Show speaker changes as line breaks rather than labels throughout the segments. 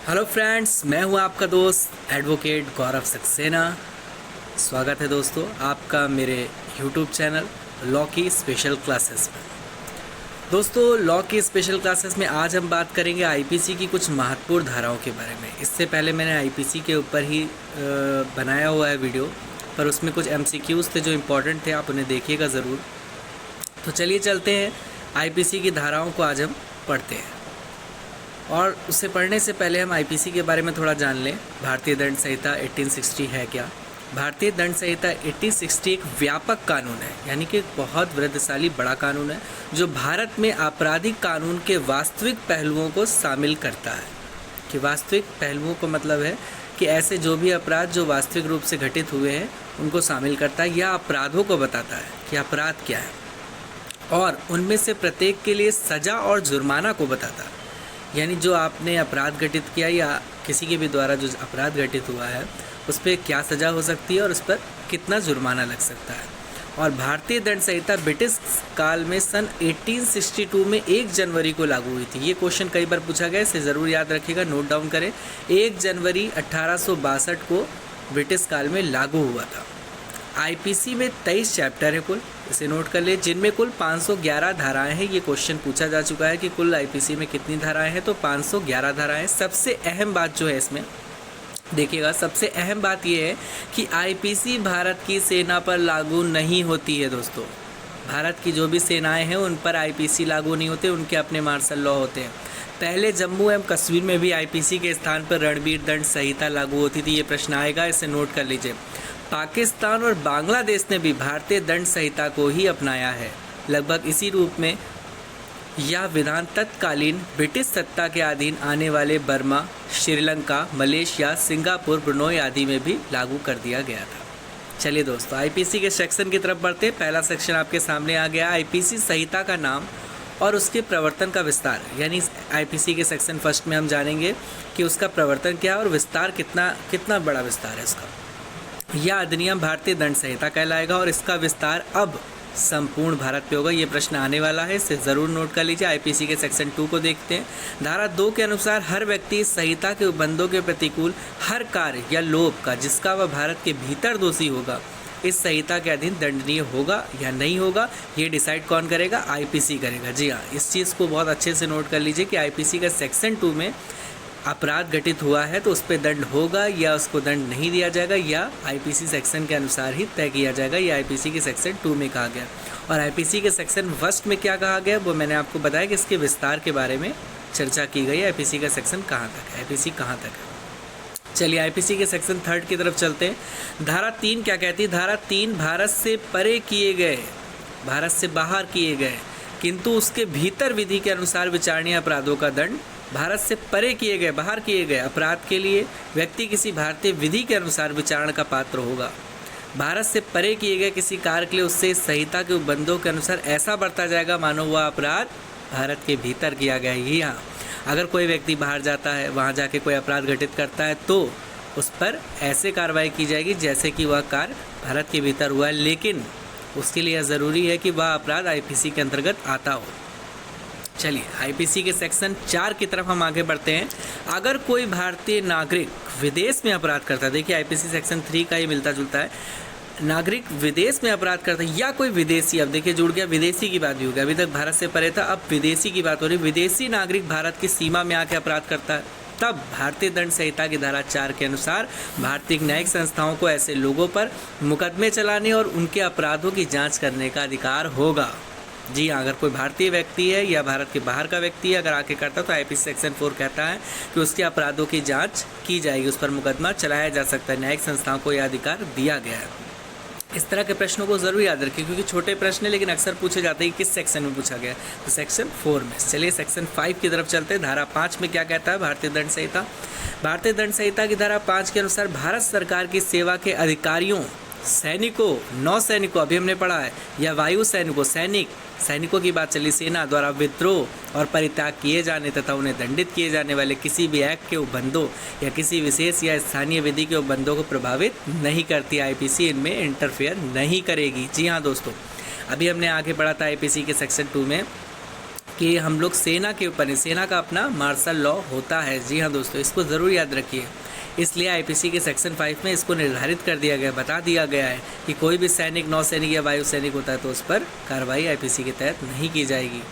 Hello friends, मैं हूं आपका दोस्त एडवोकेट गौरव सक्सेना। स्वागत है दोस्तों आपका मेरे यूट्यूब चैनल लॉ की स्पेशल क्लासेस में। दोस्तों, लॉ की स्पेशल क्लासेस में आज हम बात करेंगे आईपीसी की कुछ महत्वपूर्ण धाराओं के बारे में। इससे पहले मैंने आईपीसी के ऊपर ही बनाया हुआ है वीडियो, पर उसमें कुछ एमसीक्यूज़ थे जो इम्पोर्टेंट थे, आप उन्हें देखिएगा ज़रूर। तो चलिए चलते हैं, आईपीसी की धाराओं को आज हम पढ़ते हैं। और उससे पढ़ने से पहले हम आईपीसी के बारे में थोड़ा जान लें। भारतीय दंड संहिता 1860 है क्या? भारतीय दंड संहिता 1860 एक व्यापक कानून है, यानी कि बहुत वृद्धिशाली बड़ा कानून है, जो भारत में आपराधिक कानून के वास्तविक पहलुओं को शामिल करता है। कि वास्तविक पहलुओं को मतलब है कि ऐसे जो भी अपराध जो वास्तविक रूप से घटित हुए हैं उनको शामिल करता है, या अपराधों को बताता है कि अपराध क्या है, और उनमें से प्रत्येक के लिए सज़ा और जुर्माना को बताता है। यानी जो आपने अपराध घटित किया या किसी के भी द्वारा जो अपराध घटित हुआ है उस पर क्या सज़ा हो सकती है और उस पर कितना जुर्माना लग सकता है। और भारतीय दंड संहिता ब्रिटिश काल में सन 1862 में 1 जनवरी को लागू हुई थी। ये क्वेश्चन कई बार पूछा गया, इसे ज़रूर याद रखिएगा, नोट डाउन करें। 1 जनवरी 1862 को ब्रिटिश काल में लागू हुआ था। आईपीसी में 23 चैप्टर है कुल, इसे नोट कर ले, जिनमें कुल 511 धाराएं हैं। ये क्वेश्चन पूछा जा चुका है कि कुल आईपीसी में कितनी धाराएं हैं, तो 511 धाराएं। सबसे अहम बात जो है इसमें देखिएगा, सबसे अहम बात ये है कि आईपीसी भारत की सेना पर लागू नहीं होती है। दोस्तों, भारत की जो भी सेनाएं हैं उन पर आईपीसी लागू नहीं होते, उनके अपने मार्शल लॉ होते हैं। पहले जम्मू एवं कश्मीर में भी आईपीसी के स्थान पर रणवीर दंड संहिता लागू होती थी। ये प्रश्न आएगा, इसे नोट कर लीजिए। पाकिस्तान और बांग्लादेश ने भी भारतीय दंड संहिता को ही अपनाया है। लगभग इसी रूप में यह विधान तत्कालीन ब्रिटिश सत्ता के अधीन आने वाले Burma, Sri Lanka, Malaysia, Singapore, Brunei आदि में भी लागू कर दिया गया था। चलिए दोस्तों, आईपीसी के सेक्शन की तरफ बढ़ते। पहला सेक्शन आपके सामने आ गया, आईपीसी संहिता का नाम और उसके प्रवर्तन का विस्तार। यानी आईपीसी के सेक्शन फर्स्ट में हम जानेंगे कि उसका प्रवर्तन क्या है और विस्तार कितना बड़ा विस्तार है इसका। यह अधिनियम भारतीय दंड संहिता कहलाएगा और इसका विस्तार अब संपूर्ण भारत पे होगा। ये प्रश्न आने वाला है, इसे ज़रूर नोट कर लीजिए। आईपीसी के सेक्शन 2 को देखते हैं। धारा 2 के अनुसार हर व्यक्ति इस संहिता के उपबंधों के प्रतिकूल हर कार्य या लोभ का जिसका वह भारत के भीतर दोषी होगा इस संहिता के अधीन दंडनीय होगा या नहीं होगा, ये डिसाइड कौन करेगा? आईपीसी करेगा। जी हाँ, इस चीज़ को बहुत अच्छे से नोट कर लीजिए कि आईपीसी का सेक्शन 2 में अपराध घटित हुआ है तो उस पर दंड होगा या उसको दंड नहीं दिया जाएगा, या आईपीसी सेक्शन के अनुसार ही तय किया जाएगा। ये आईपीसी के सेक्शन 2 में कहा गया। और आईपीसी के सेक्शन 1 में क्या कहा गया वो मैंने आपको बताया कि इसके विस्तार के बारे में चर्चा की गई है। आईपीसी का सेक्शन कहाँ तक है, आईपीसी कहाँ तक है। चलिए आईपीसी के सेक्शन 3 की तरफ चलते हैं। धारा 3 क्या कहती है? धारा 3, भारत से परे किए गए, भारत से बाहर किए गए किंतु उसके भीतर विधि के अनुसार विचारणीय अपराधों का दंड भारत से परे किए गए, बाहर किए गए अपराध के लिए व्यक्ति किसी भारतीय विधि के अनुसार विचारण का पात्र होगा। भारत से परे किए गए किसी कार्य के लिए उससे संहिता के उपबंधों के अनुसार ऐसा बरता जाएगा मानो वह अपराध भारत के भीतर किया गया है। यहाँ अगर कोई व्यक्ति बाहर जाता है, वहाँ जाके कोई अपराध घटित करता है तो उस पर ऐसे कार्रवाई की जाएगी जैसे कि वह कार्य भारत के भीतर हुआ है, लेकिन उसके लिए ज़रूरी है कि वह अपराध आईपीसी के अंतर्गत आता हो। चलिए आईपीसी के सेक्शन 4 की तरफ हम आगे बढ़ते हैं। अगर कोई भारतीय नागरिक विदेश में अपराध करता है, देखिए आईपीसी सेक्शन 3 का ही मिलता जुलता है, नागरिक विदेश में अपराध करता है या कोई विदेशी, अब देखिए जुड़ गया, विदेशी की बात भी हो गई। अभी तक भारत से परे था, अब विदेशी की बात हो रही। विदेशी नागरिक भारत की सीमा में आके अपराध करता है, तब भारतीय दंड संहिता की धारा 4 के अनुसार भारतीय न्यायिक संस्थाओं को ऐसे लोगों पर मुकदमे चलाने और उनके अपराधों की जाँच करने का अधिकार होगा। जी हाँ, अगर कोई भारतीय व्यक्ति है या भारत के बाहर का व्यक्ति है अगर आके करता तो आईपीसी सेक्शन 4 कहता है कि उसके अपराधों की जांच की जाएगी, उस पर मुकदमा चलाया जा सकता है। न्यायिक संस्थाओं को यह अधिकार दिया गया है। इस तरह के प्रश्नों को ज़रूर याद रखिए क्योंकि छोटे प्रश्न है लेकिन अक्सर पूछे जाते हैं किस सेक्शन में पूछा गया, तो सेक्शन 4 में। चलिए सेक्शन 5 की तरफ चलते हैं। धारा 5 में क्या कहता है भारतीय दंड संहिता? भारतीय दंड संहिता की धारा 5 के अनुसार भारत सरकार की सेवा के अधिकारियों, सैनिकों, नौसैनिकों, अभी हमने पढ़ा है, या वायु सैनिकों, सैनिकों की बात चली, सेना द्वारा विद्रोह और परित्याग किए जाने तथा उन्हें दंडित किए जाने वाले किसी भी एक्ट के उपबंधों या किसी विशेष या स्थानीय विधि के उपबंधों को प्रभावित नहीं करती। आईपीसी इनमें इंटरफेयर नहीं करेगी। जी हाँ दोस्तों, अभी हमने आगे बढ़ा था आईपीसी के सेक्शन 2 में कि हम लोग सेना के ऊपर, सेना का अपना मार्शल लॉ होता है। जी हाँ दोस्तों, इसको ज़रूर याद रखिए। इसलिए आईपीसी के सेक्शन 5 में इसको निर्धारित कर दिया गया, बता दिया गया है कि कोई भी सैनिक, नौसैनिक या वायु सैनिक होता है तो उस पर कार्रवाई आईपीसी के तहत नहीं की जाएगी।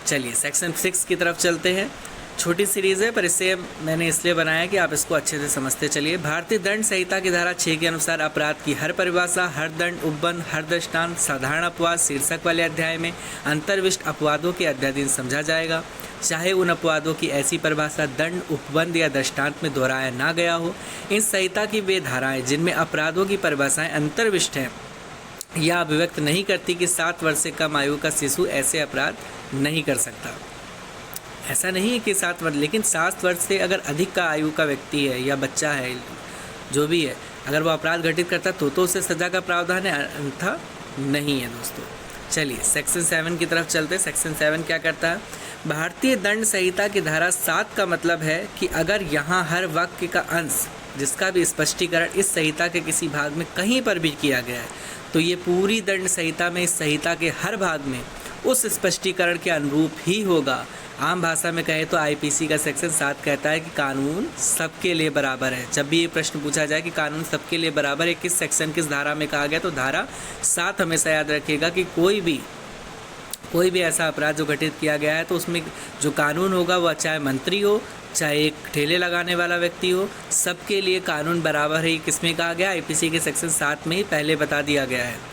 चलिए सेक्शन 6 की तरफ चलते हैं। छोटी सीरीज़ है पर इससे मैंने इसलिए बनाया कि आप इसको अच्छे से समझते चलिए। भारतीय दंड संहिता की धारा 6 के अनुसार अपराध की हर परिभाषा, हर दंड, उपबंध, हर दृष्टांत, साधारण अपवाद शीर्षक वाले अध्याय में अंतर्विष्ट अपवादों के अध्याधीन समझा जाएगा, चाहे उन अपवादों की ऐसी परिभाषा दंड, उपबंध या दृष्टांत में दोहराया ना गया हो। इन संहिता की वे धाराएं जिनमें अपराधों की परिभाषाएं अंतर्विष्ट हैं या अभिव्यक्त नहीं करती कि 7 वर्ष से कम आयु का शिशु ऐसे अपराध नहीं कर सकता। ऐसा नहीं है कि 7 वर्ष, लेकिन 7 वर्ष से अगर अधिक का आयु का व्यक्ति है या बच्चा है, जो भी है, अगर वो अपराध घटित करता तो उसे सज़ा का प्रावधान है, अन्यथा नहीं है दोस्तों। चलिए सेक्शन 7 की तरफ चलते हैं। सेक्शन 7 क्या करता है? भारतीय दंड संहिता की धारा 7 का मतलब है कि अगर यहाँ हर वाक्य का अंश जिसका भी स्पष्टीकरण इस संहिता के किसी भाग में कहीं पर भी किया गया है तो ये पूरी दंड संहिता में, इस संहिता के हर भाग में उस स्पष्टीकरण के अनुरूप ही होगा। आम भाषा में कहें तो आईपीसी का सेक्शन 7 कहता है कि कानून सबके लिए बराबर है। जब भी ये प्रश्न पूछा जाए कि कानून सबके लिए बराबर है, किस सेक्शन, किस धारा में कहा गया, तो धारा 7 हमेशा याद रखिएगा कि कोई भी ऐसा अपराध जो घटित किया गया है तो उसमें जो कानून होगा वह चाहे मंत्री हो, चाहे एक ठेले लगाने वाला व्यक्ति हो, सबके लिए कानून बराबर है। किसमें कहा गया? आईपीसी के सेक्शन 7 में ही पहले बता दिया गया है।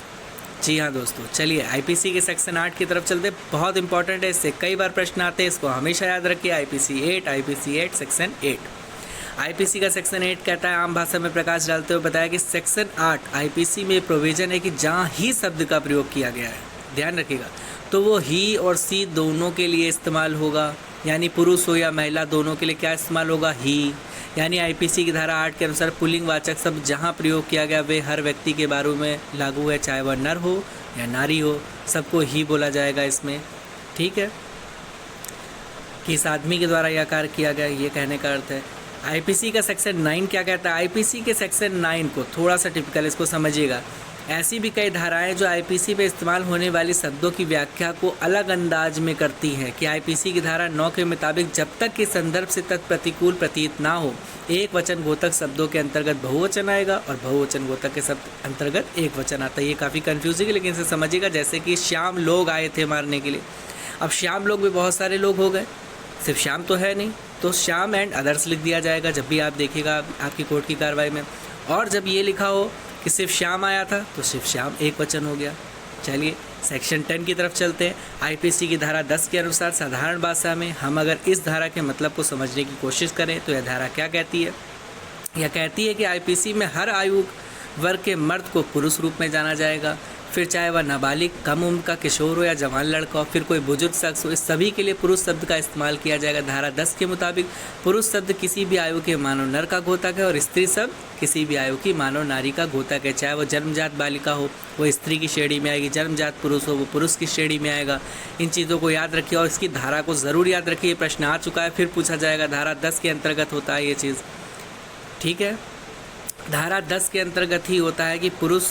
जी हाँ दोस्तों, चलिए आईपीसी के सेक्शन 8 की तरफ चलते। बहुत इंपॉर्टेंट है, इससे कई बार प्रश्न आते हैं, इसको हमेशा याद रखिए। IPC 8 section 8। आईपीसी का सेक्शन 8 कहता है, आम भाषा में प्रकाश डालते हुए बताया कि सेक्शन 8 आईपीसी में प्रोविजन है कि जहाँ ही शब्द का प्रयोग किया गया है, ध्यान रखिएगा, तो वो ही और सी दोनों के लिए इस्तेमाल होगा। यानी पुरुष हो या महिला, दोनों के लिए क्या इस्तेमाल होगा? ही। यानी आईपीसी की धारा 8 के अनुसार पुल्लिंग वाचक शब्द जहाँ प्रयोग किया गया वे हर व्यक्ति के बारे में लागू है, चाहे वह नर हो या नारी हो, सबको ही बोला जाएगा इसमें। ठीक है, कि इस आदमी के द्वारा यह कार्य किया गया, ये कहने का अर्थ है। आईपीसी का सेक्शन 9 क्या कहता है? आईपीसी के सेक्शन 9 को थोड़ा सा टिपिकल, इसको समझिएगा। ऐसी भी कई धाराएं जो आईपीसी में इस्तेमाल होने वाली शब्दों की व्याख्या को अलग अंदाज में करती हैं कि आईपीसी की धारा 9 के मुताबिक जब तक कि संदर्भ से तत्प्रतिकूल प्रतीत ना हो, एक वचन गोतक शब्दों के अंतर्गत बहुवचन आएगा और बहुवचन गोतक के शब्द अंतर्गत एक वचन आता है। ये काफ़ी कन्फ्यूजिंग है, लेकिन इसे समझिएगा। जैसे कि श्याम लोग आए थे मारने के लिए, अब श्याम लोग भी बहुत सारे लोग हो गए, सिर्फ श्याम तो है नहीं, तो श्याम एंड अदर्स लिख दिया जाएगा जब भी आप देखिएगा आपकी कोर्ट की कार्रवाई में। और जब ये लिखा हो कि सिर्फ श्याम आया था तो सिर्फ श्याम एक वचन हो गया। चलिए सेक्शन 10 की तरफ चलते हैं। आईपीसी की धारा 10 के अनुसार साधारण भाषा में हम अगर इस धारा के मतलब को समझने की कोशिश करें तो यह धारा क्या कहती है? यह कहती है कि आईपीसी में हर आयु वर्ग के मर्द को पुरुष रूप में जाना जाएगा, फिर चाहे वह नाबालिग, कम उम्र का किशोर हो या जवान लड़का हो, फिर कोई बुजुर्ग शख्स हो, इस सभी के लिए पुरुष शब्द का इस्तेमाल किया जाएगा। धारा 10 के मुताबिक पुरुष शब्द किसी भी आयु के मानव नर का घोतक है और स्त्री शब्द किसी भी आयु की मानव नारी का घोतक है। चाहे वो जन्मजात बालिका हो वो स्त्री की श्रेणी में आएगी, जन्मजात पुरुष हो वो पुरुष की श्रेणी में आएगा। इन चीज़ों को याद रखिए और इसकी धारा को ज़रूर याद रखिए। प्रश्न आ चुका है, फिर पूछा जाएगा। धारा 10 के अंतर्गत होता है ये चीज़, ठीक है। धारा 10 के अंतर्गत ही होता है कि पुरुष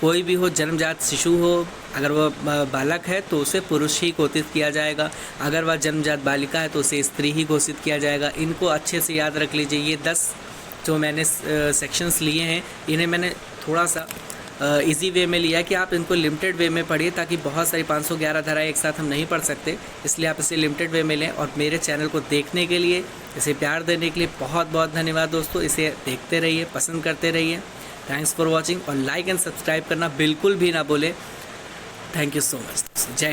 कोई भी हो, जन्मजात शिशु हो, अगर वह बालक है तो उसे पुरुष ही घोषित किया जाएगा, अगर वह जन्मजात बालिका है तो उसे स्त्री ही घोषित किया जाएगा। इनको अच्छे से याद रख लीजिए। ये 10 जो मैंने सेक्शंस लिए हैं, इन्हें मैंने थोड़ा सा इजी वे में लिया है कि आप इनको लिमिटेड वे में पढ़िए, ताकि बहुत सारी 511 धाराएं एक साथ हम नहीं पढ़ सकते, इसलिए आप इसे लिमिटेड वे में लें। और मेरे चैनल को देखने के लिए, इसे प्यार देने के लिए बहुत बहुत धन्यवाद दोस्तों। इसे देखते रहिए, पसंद करते रहिए। थैंक्स फॉर वॉचिंग और लाइक एंड सब्सक्राइब करना बिल्कुल भी ना भूलें। Thank you so much. जय